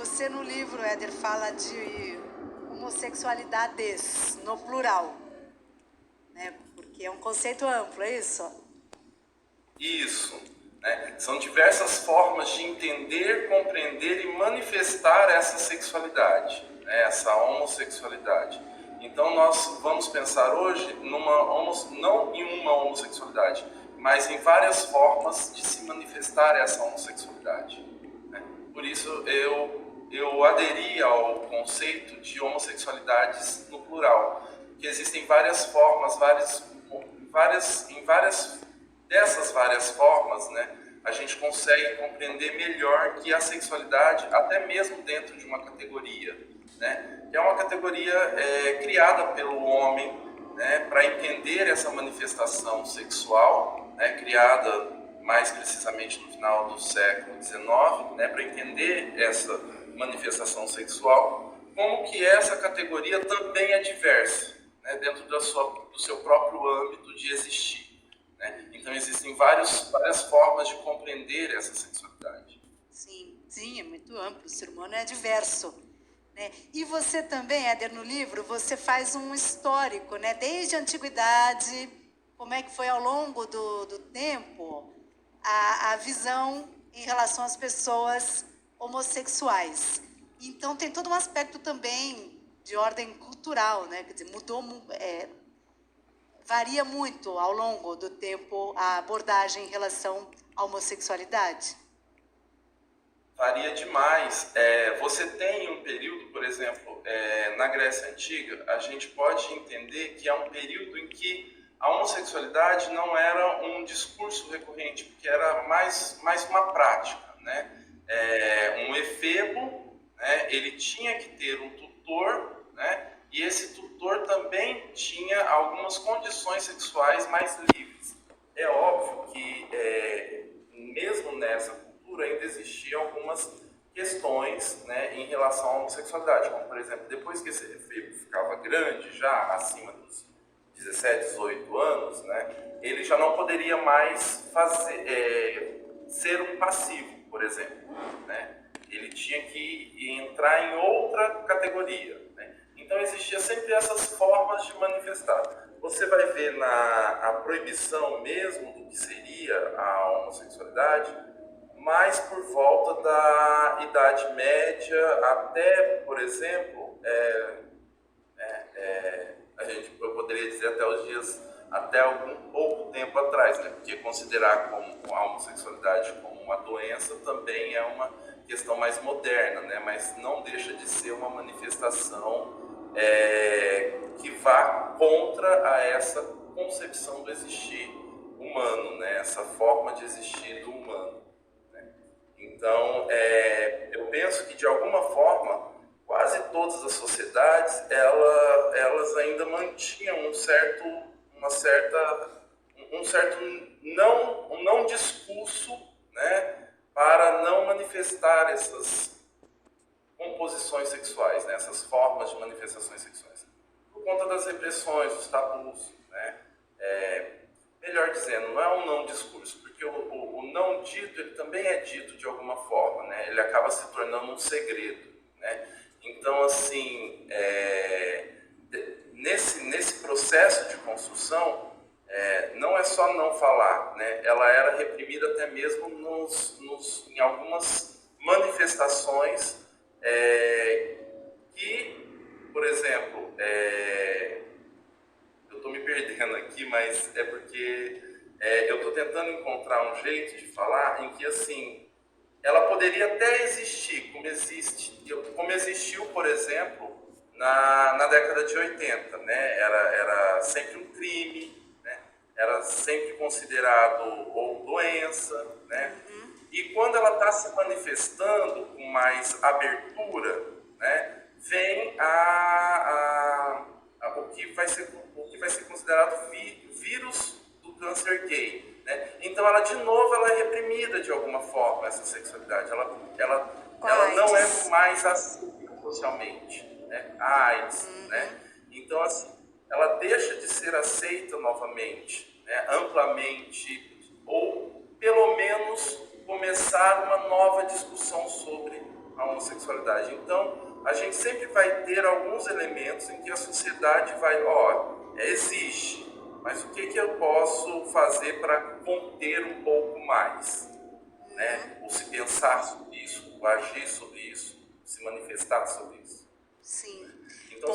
Você no livro, Éder, fala de homossexualidades no plural, né? Porque é um conceito amplo, é isso? Isso, né? São diversas formas de entender, compreender e manifestar essa sexualidade, né? Essa homossexualidade. Então nós vamos pensar hoje não em uma homossexualidade, mas em várias formas de se manifestar essa homossexualidade, né? Por isso eu aderi ao conceito de homossexualidades no plural, que existem várias formas, em várias dessas várias formas, né, a gente consegue compreender melhor que a sexualidade, até mesmo dentro de uma categoria, né, que é uma categoria criada pelo homem, né, para entender essa manifestação sexual, né, criada mais precisamente no final do século XIX, né, para entender essa manifestação sexual, como que essa categoria também é diversa, né, dentro do seu próprio âmbito de existir. Né? Então existem várias formas de compreender essa sexualidade. Sim, é muito amplo, o ser humano é diverso, né? E você também, Éder, no livro, você faz um histórico, né? Desde a antiguidade, como é que foi ao longo do tempo a visão em relação às pessoas homossexuais. Então tem todo um aspecto também de ordem cultural, né? Quer dizer, varia muito ao longo do tempo a abordagem em relação à homossexualidade? Varia demais. Você tem um período, por exemplo, na Grécia Antiga, a gente pode entender que é um período em que a homossexualidade não era um discurso recorrente, porque era mais uma prática, né? Um efebo, né? Ele tinha que ter um tutor, né? E esse tutor também tinha algumas condições sexuais mais livres. É óbvio que mesmo nessa cultura ainda existiam algumas questões, né, em relação à homossexualidade, como por exemplo, depois que esse efebo ficava grande, já acima dos 17, 18 anos, né, ele já não poderia mais ser um passivo, por exemplo, né? Ele tinha que entrar em outra categoria, né? Então existia sempre essas formas de manifestar. Você vai ver a proibição mesmo do que seria a homossexualidade, mas por volta da Idade Média até, por exemplo, eu poderia dizer até os dias, até algum pouco tempo atrás, né? Porque considerar como a homossexualidade como uma doença também é uma questão mais moderna, né? Mas não deixa de ser uma manifestação que vá contra a essa concepção do existir humano, né? Essa forma de existir do humano. Então, eu penso que de alguma forma quase todas as sociedades elas ainda mantinham um certo não discurso, né, para não manifestar essas composições sexuais, né, essas formas de manifestações sexuais, por conta das repressões, dos tabus, né. Melhor dizendo, não é um não discurso, porque o não dito ele também é dito de alguma forma, né? Ele acaba se tornando um segredo, né? Então, assim, nesse processo de construção, não é só não falar, né? Ela era reprimida até mesmo em algumas manifestações que, por exemplo, eu estou me perdendo aqui, mas é porque eu estou tentando encontrar um jeito de falar em que, assim, ela poderia até existir, como existiu, por exemplo, na década de 80, né? Era sempre um crime, né? Era sempre considerado ou doença, né? E quando ela está se manifestando com mais abertura, né, vem o que vai ser considerado vírus do câncer gay, né? Então ela é reprimida de alguma forma, essa sexualidade. Ela não é mais aceita socialmente, né? A AIDS, né? Então assim, ela deixa de ser aceita novamente, né? Amplamente, ou pelo menos começar uma nova discussão sobre a homossexualidade. Então, a gente sempre vai ter alguns elementos em que a sociedade vai, existe, mas o que eu posso fazer para conter um pouco mais? Né? Ou se pensar sobre isso, ou agir sobre isso, se manifestar sobre isso. Sim. Então,